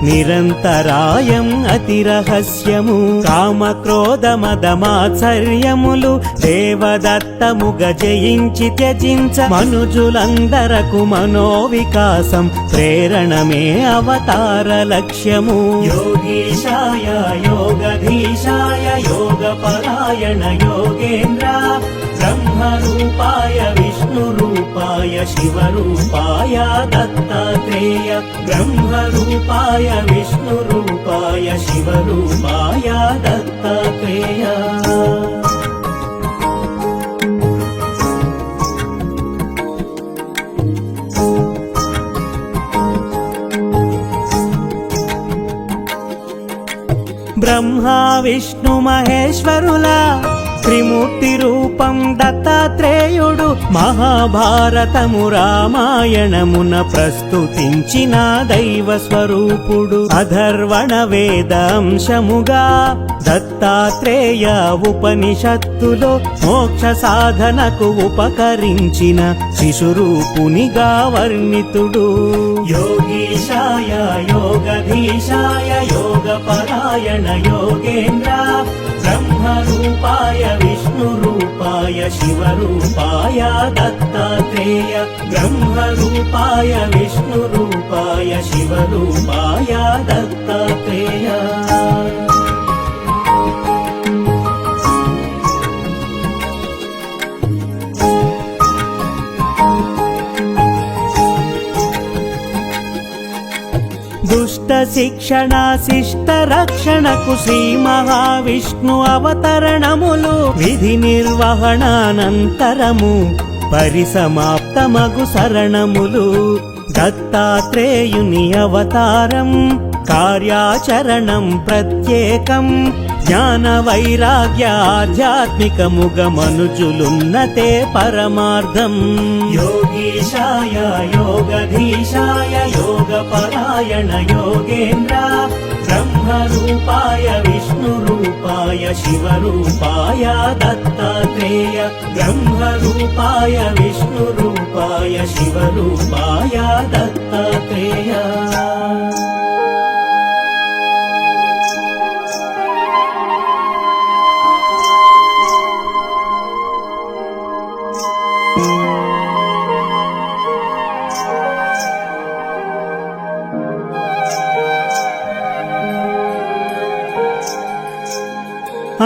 నిరంతరాయం అతి రహస్యము. కామక్రోధ మదమాత్సర్యములు దేవదత్తముగ జయించి త్యజించ మనుజులందరకు మనోవికాసం ప్రేరణమే అవతార లక్ష్యము. యోగీశాయ యోగధీశాయ యోగపరాయణ యోగేంద్ర బ్రహ్మరూపాయ విష్ణురూపాయ శివరూపాయ దత్తాత్రేయ. బ్రహ్మరూపాయ విష్ణురూపాయ శివరూపాయ దత్తాత్రేయ. బ్రహ్మ విష్ణు మహేశ్వరుల త్రిమూర్తి రూపం దత్తాత్రేయుడు మహాభారతము రామాయణమున ప్రస్తుతించిన దైవ స్వరూపుడు. అధర్వణ వేదాంశముగా దత్తాత్రేయ ఉపనిషత్తులో మోక్ష సాధనకు ఉపకరించిన శిశురూపునిగా వర్ణితుడు. యోగీశాయ యోగధీశాయ యోగపరాయణ యోగేంద్ర బ్రహ్మరూపాయ విష్ణురూపాయ శివరూపాయ దత్తాత్రేయ. బ్రహ్మరూపాయ విష్ణురూపాయ శివరూపాయ దత్తాత్రేయ. దుష్ట శిక్షణ శిష్ట రక్షణకు శ్రీ మహావిష్ణు అవతరణములు విధి నిర్వహణానంతరము పరిసమాప్తమగు శరణములు. దత్తాత్రేయుని అవతారం కార్యాచరణం ప్రత్యేకం జ్ఞాన వైరాగ్య ఆధ్యాత్మికముగ మనుజులున్నతే పరమార్థం. యోగీశాయ యోగధీశాయ యోగపరాయణ యోగేంద్ర బ్రహ్మరూపాయ విష్ణురూపాయ శివరూపాయ దత్తాత్రేయ. బ్రహ్మరూపాయ విష్ణురూపాయ శివరూపాయ దత్తాత్రేయ.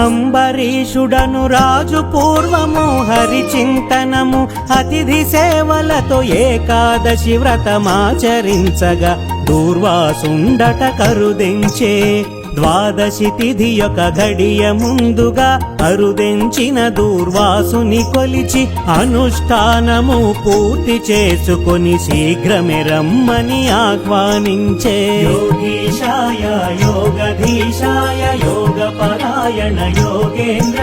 అంబరీషుడను రాజు పూర్వము హరిచింతనము అతిథి సేవలతో ఏకాదశి వ్రతమాచరించగా దూర్వాసుండట కరుదెంచే. ద్వాదశి తిథి యొక్క ఘడియ ముందుగా అరుదెంచిన దూర్వాసుని కొలిచి అనుష్ఠానము పూర్తి చేసుకొని శీఘ్రమే రమ్మని ఆహ్వానించే. యోగీశాయ యోగధీశాయ యోగపరాయణ యోగేంద్ర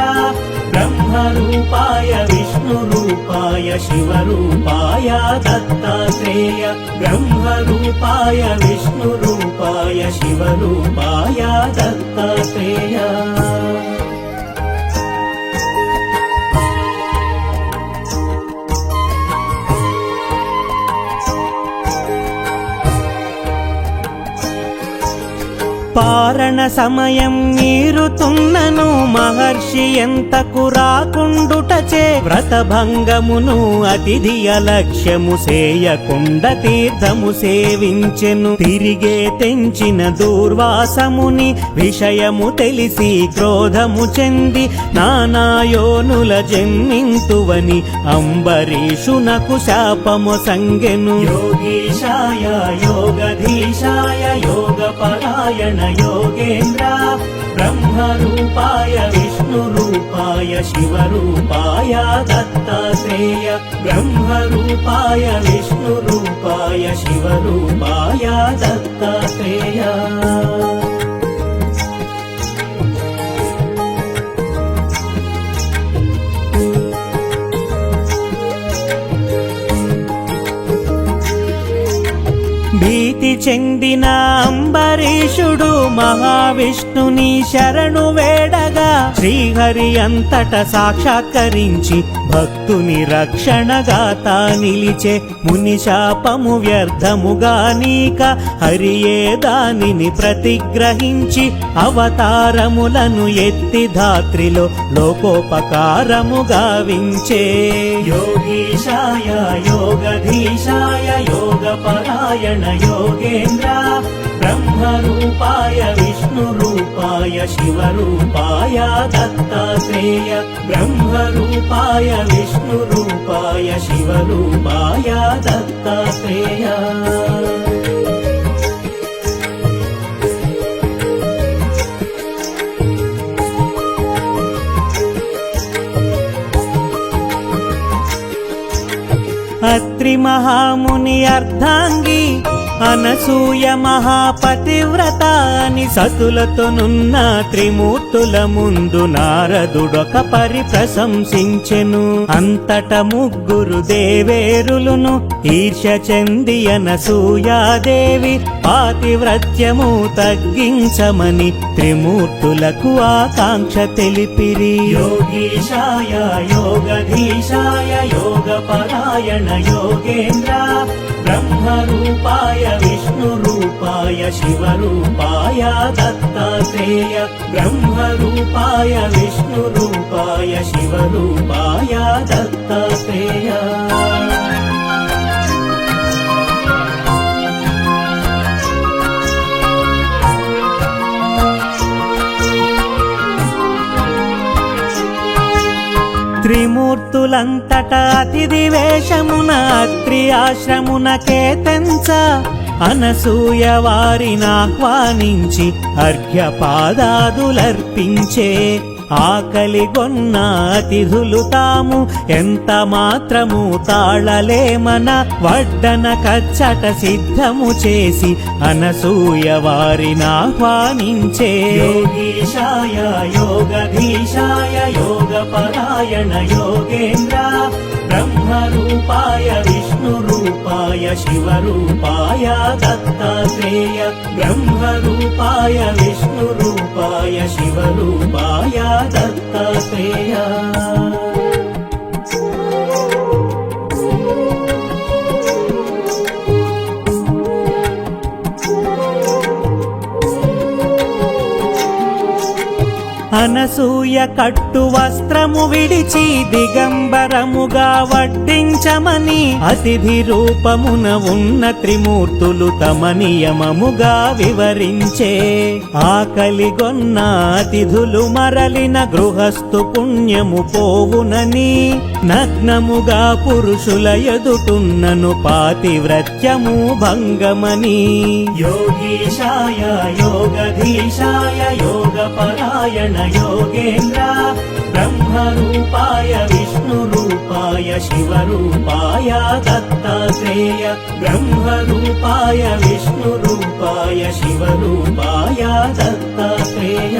బ్రహ్మరూపాయ విష్ణురూపాయ శివరూపాయ దత్తాత్రేయ. బ్రహ్మరూపాయ విష్ణురూపాయ శివరూపాయ దత్తాత్రేయ. పారణ సమయం మీరుతున్నను మహర్షి ఎంతకు రాకుండుటచే వ్రతభంగమును అతిథి అలక్ష్యము సేయకుండ తీర్థము సేవించెను. తిరిగే తెంచిన దూర్వాసముని విషయము తెలిసి క్రోధము చెంది నానాయోనుల జన్మింతువని అంబరీషునకు శాపము సంగెను. యోగీశాయ योगीशाय योगधीशाय योगपरायण योगेन्द्र ब्रह्मरूपाय विष्णुरूपाय शिवरूपाय दत्तात्रेय ब्रह्मरूपाय विष्णुरूपाय शिवरूपाय दत्तात्रेय భీతి చెందిన అంబరీషుడు మహావిష్ణుని శరణు వేడగా శ్రీహరి అంతట సాక్షాత్కరించి భక్తుని రక్షణగాతా నిలిచే ముని శాపము వ్యర్థముగా నీక హరియే దానిని ప్రతిగ్రహించి అవతారములను ఎత్తి ధాత్రిలో లోకోపకారము గావించే యోగీశాయ యోగధీశాయ योगपरायण योगेन्द्र ब्रह्मरूपाय विष्णुरूपाय शिवरूपाय दत्तात्रेय ब्रह्मरूपाय विष्णुरूपाय शिवरूपाय दत्तात्रेय అత్రి మహాముని అర్ధాంగి అనసూయ మహాపతివ్రత అని సతులతోనున్న త్రిమూర్తుల ముందు నారదుడొక పరి ప్రశంసించెను. అంతట ముగ్గురు దేవేరులను ఈర్ష్య చెంది అనసూయాదేవి పాతివ్రత్యము తగ్గించమని త్రిమూర్తులకు ఆకాంక్ష తెలిపిరి. యోగీశాయ యోగధీశాయ योगपरायण योगेन्द्र ब्रह्मरूपाय विष्णुरूपाय शिवरूपाय दत्तात्रेय ब्रह्मरूपाय विष्णुरूपाय शिवरूपाय दत्तात्रेय త్రిమూర్తులంతట అతిథి వేషమున అత్రి ఆశ్రమునకే తెంచ అనసూయ వారిని ఆహ్వానించి అర్ఘ్యపాదాదులర్పించే. ఆకలిగొన్న అతిథులు తాము ఎంత మాత్రము తాళలేమన వడ్డన కచ్చట సిద్ధము చేసి అనసూయ వారిని ఆహ్వానించే. యోగీశాయ योगधीशाय योगपरायण योगेन्द्र ब्रह्मरूपाय विष्णुरूपाय शिवरूपाय दत्तात्रेय ब्रह्मरूपाय विष्णुरूपाय शिवरूपाय दत्तात्रेय అనసూయ కట్టు వస్త్రము విడిచి దిగంబరముగా వడ్డించమని అతిథి రూపమున ఉన్న త్రిమూర్తులు తమ నియమముగా వివరించే. ఆకలిగొన్న అతిథులు మరలిన గృహస్థు పుణ్యము పోవునని నగ్నముగా పురుషుల ఎదుటున్నను పాతివ్రత్యము భంగమని. యోగీశాయ योगधीशाय योगपरायण योगेन्द्र ब्रह्मरूपाय विष्णुरूपाय शिवरूपाय दत्तात्रेय ब्रह्मरूपाय विष्णुरूपाय शिवरूपाय दत्तात्रेय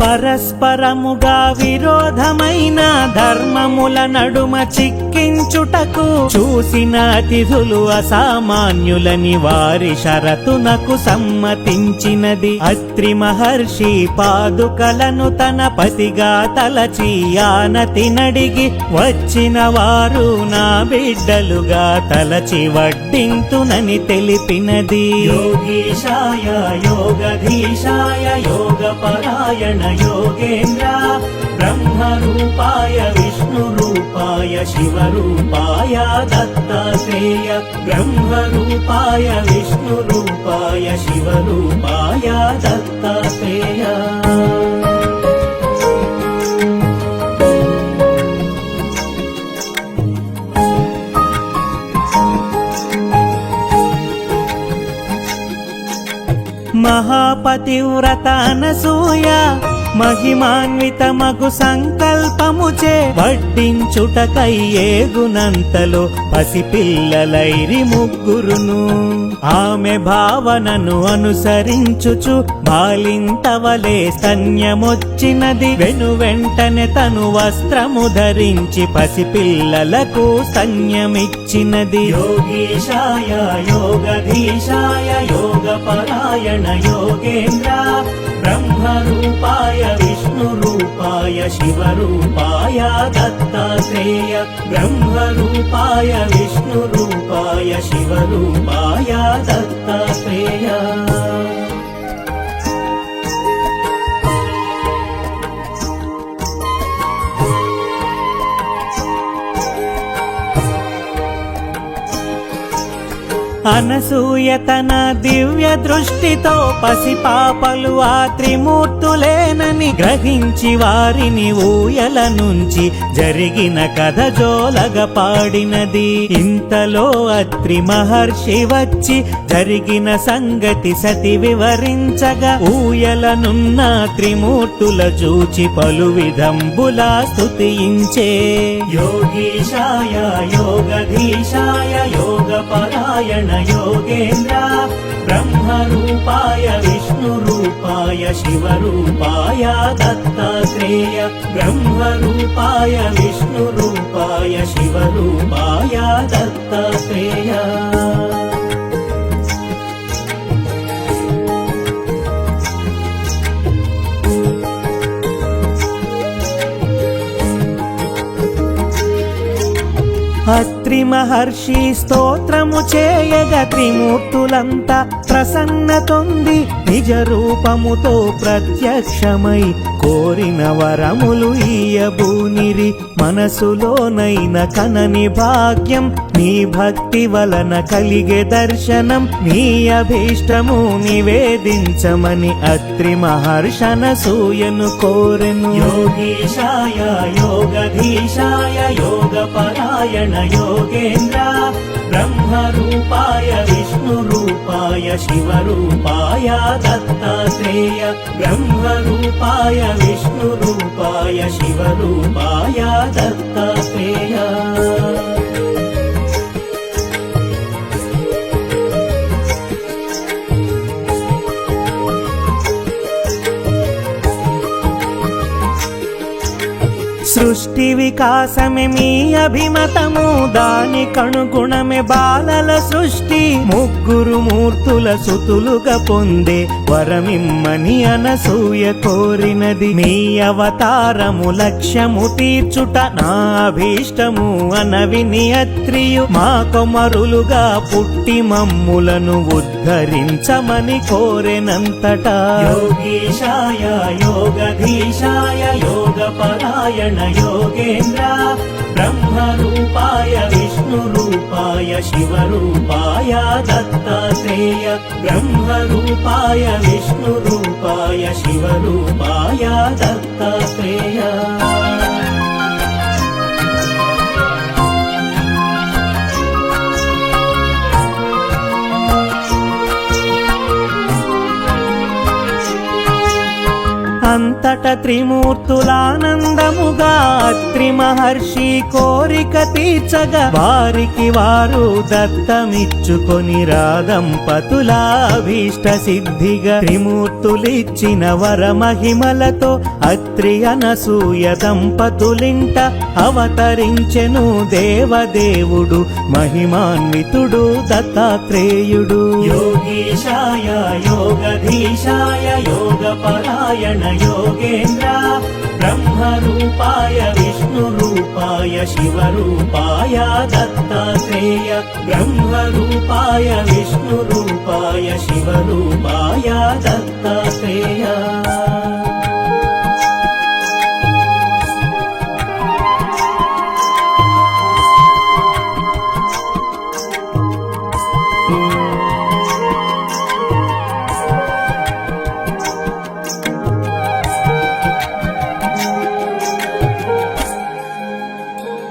పరస్పరముగా విరోధమైన ధర్మముల నడుమ చిక్కించుటకు చూసిన అతిథులు అసామాన్యులని వారి షరతునకు సమ్మతించినది. అత్రి మహర్షి పాదుకలను తన పతిగా తలచి ఆనతి నడిగి వచ్చిన వారు నా బిడ్డలుగా తలచి వడ్డింతునని తెలిపినది. యోగీశాయ योगधीशाय योगपरायण योगेन्द्र ब्रह्मरूपाय विष्णुरूपाय शिवरूपाय दत्तात्रेय ब्रह्मरूपाय विष्णुरूपाय शिवरूपाय दत्तात्रेय మహాపతివ్రత అనసూయ మహిమాన్వితమగు సంకల్పముచే వడ్డించుటకై ఏగునంతలో పసిపిల్లలైరి ముగ్గురును ఆమె భావనను అనుసరించుచు బాలింతవలే స్తన్యమొచ్చినది వెనువెంటనే తను వస్త్రము ధరించి పసిపిల్లలకు స్తన్యమిచ్చినది యోగీశాయ యోగధీశాయ యోగపరాయణ योगेन्द्र ब्रह्मरूपाय विष्णुरूपाय शिवरूपाय दत्तात्रेय ब्रह्मरूपाय विष्णुरूपाय शिवरूपाय दत्तात्रेय అనసూయ తన దివ్య దృష్టితో పసిపాపలు ఆ త్రిమూర్తులేనని గ్రహించి వారిని ఊయల నుంచి జరిగిన కథ జోలగ పాడినది ఇంతలో అత్రి మహర్షి వచ్చి జరిగిన సంగతి సతి వివరించగా ఊయలనున్న త్రిమూర్తుల చూచి పలు విధంబులా స్తుతించే యోగీశాయ యోగధీశాయ యోగపరాయణ योगेन्द्र ब्रह्मरूपाय विष्णुरूपाय शिवरूपाय दत्तात्रेय ब्रह्मरूपाय विष्णुरूपाय शिवरूपाय दत्तात्रेय అత్రి మహర్షి స్తోత్రము చేయగ త్రిమూర్తులంతా ప్రసన్నతొంది నిజ రూపముతో ప్రత్యక్షమై కోరిన వరములు ఈయబూనిరి మనసులోనైన కనని భాగ్యం నీ భక్తి వలన కలిగే దర్శనం నీ అభీష్టము నివేదించమని అత్రి మహర్షనసూయను కోరెను యోగీశాయ యోగధీశాయ యోగపరాయణ योगेन्द्र ब्रह्मरूपाय विष्णुरूपाय शिवरूपाय दत्तात्रेय ब्रह्मरूपाय विष्णुरूपाय शिवरूपाय दत्तात्रेय సృష్టి వికాసమే మీ అభిమతము దానికనుగుణమే బాలల సృష్టి ముగ్గురు మూర్తుల సుతులుగా పొందే వరమిమ్మని అనసూయ కోరినది మీ అవతారము లక్ష్యము తీర్చుట నా అభీష్టము అనవిని అత్రియు మా కొమరులుగా పుట్టి మమ్ములను ఉద్ధరించమని కోరెనంతటా యోగీశాయ యోగధీశాయ యోగపరాయణ योगेन्द्र ब्रह्मरूपाय विष्णुरूपाय शिवरूपाय दत्तात्रेय ब्रह्मरूपाय विष्णुरूपाय शिवरूपाय दत्तात्रेय అంతట త్రిమూర్తులానందముగా అత్రి మహర్షి కోరిక తీర్చగా వారికి వారు దత్తమిచ్చుకొని రాదంపతుల అభీష్ట సిద్ధిగా త్రిమూర్తులిచ్చిన వర మహిమలతో అత్రి అనసూయ దంపతులింట అవతరించెను దేవదేవుడు మహిమాన్వితుడు దత్తాత్రేయుడు యోగీశాయ యోగధీశాయ యోగపరాయణ योगेन्द्र ब्रह्मरूपाय विष्णुरूपाय शिवरूपाय दत्तात्रेय ब्रह्मरूपाय विष्णुरूपाय शिवरूपाय दत्तात्रेय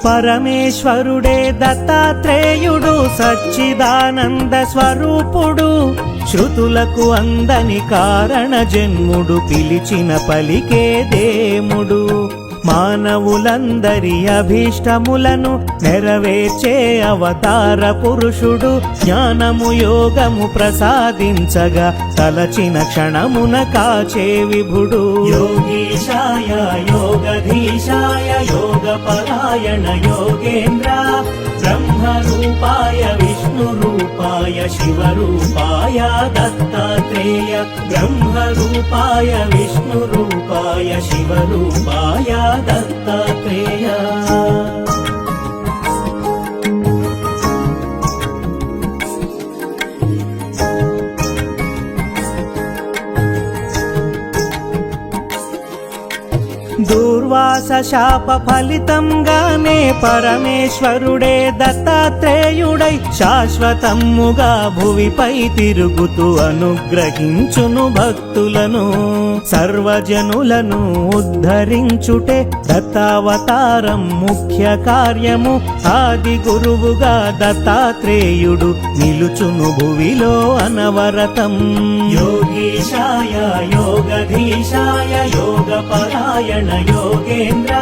పరమేశ్వరుడే దత్తాత్రేయుడు సచ్చిదానంద స్వరూపుడు శృతులకు అందని కారణ జన్ముడు పిలిచిన పలికే దేముడు మానవులందరి అభీష్టములను నెరవేర్చే అవతార పురుషుడు జ్ఞానము యోగము ప్రసాదించగా తలచిన క్షణమున కాచే విభుడు యోగీశాయ యోగధీశాయ యోగపరాయణ యోగేంద్ర బ్రహ్మరూపాయ విష్ణురూపాయ శివరూపాయ దత్తాత్రేయ బ్రహ్మరూపాయ విష్ణురూపాయ శివరూపాయ దత్తాత్రేయ దూర్వాస శాప ఫలితంగానే పరమేశ్వరుడే దత్తాత్రేయుడై శాశ్వతముగా భువిపై తిరుగుతూ అనుగ్రహించును భక్తులను సర్వజనులను ఉద్ధరించుటే దత్తావతారం ముఖ్య కార్యము ఆది గురువుగా దత్తాత్రేయుడు నిలుచును భువిలో అనవరతం యోగీశాయ యోగధీశాయ యోగపరాయణ योगेन्द्र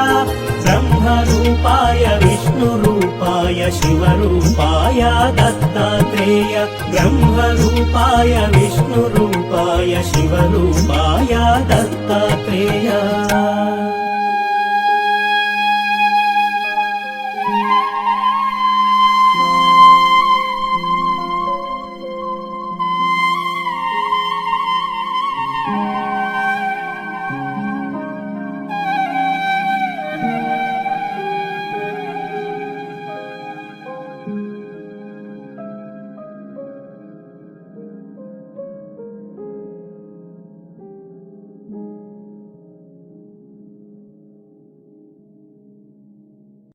ब्रह्मरूपाय विष्णुरूपाय शिवरूपाय दत्तात्रेय ब्रह्मरूपाय विष्णुरूपाय शिवरूपाय दत्तात्रेय